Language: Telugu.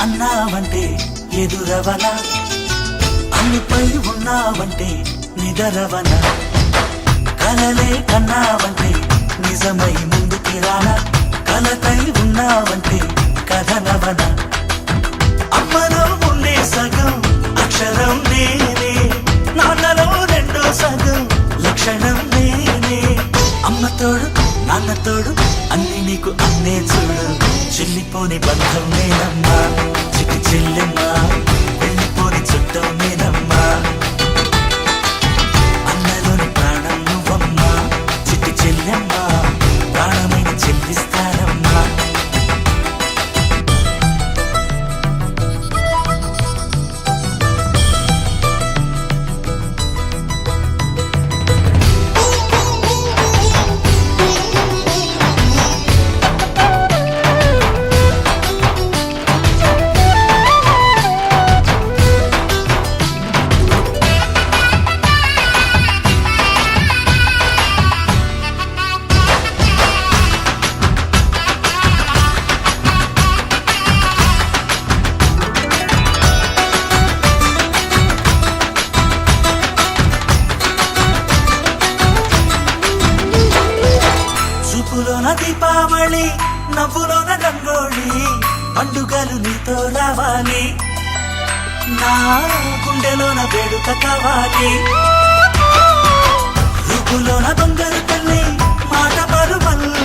అన్నావంటే ఎదురవన, అన్నిపై ఉన్నావంటే నిదరవన, కలలే కన్నావంటే నిజమై ముందుకి రానా, కలతై ఉన్నావంటే కథనవన. అమ్మలో ఉండే సగం అక్షరం నేనే, నాన్నలో రెండో సగం లక్షణం నేనే. అమ్మ తోడు నాన్న తోడు అన్ని నీకు అన్నే చూడు, చెల్లిపోని బంధం నేనమ్మా చిటి చెల్లెమ్మా, వెళ్ళిపోని చుట్టం నేనమ్మా. అన్నలోని ప్రాణం నువ్వమ్మా చిటి చెల్లెమ్మా, ప్రాణమైన చెల్లిస్తానమ్మా. చూపులోన దీపావళి, నవ్వులోన రంగోళి, పండుగలు నీతో రావాలి, నా గుండెలోన వేడుక కావాలి. రూపులోన బంగారు తల్లి, మాట పరువల్లి,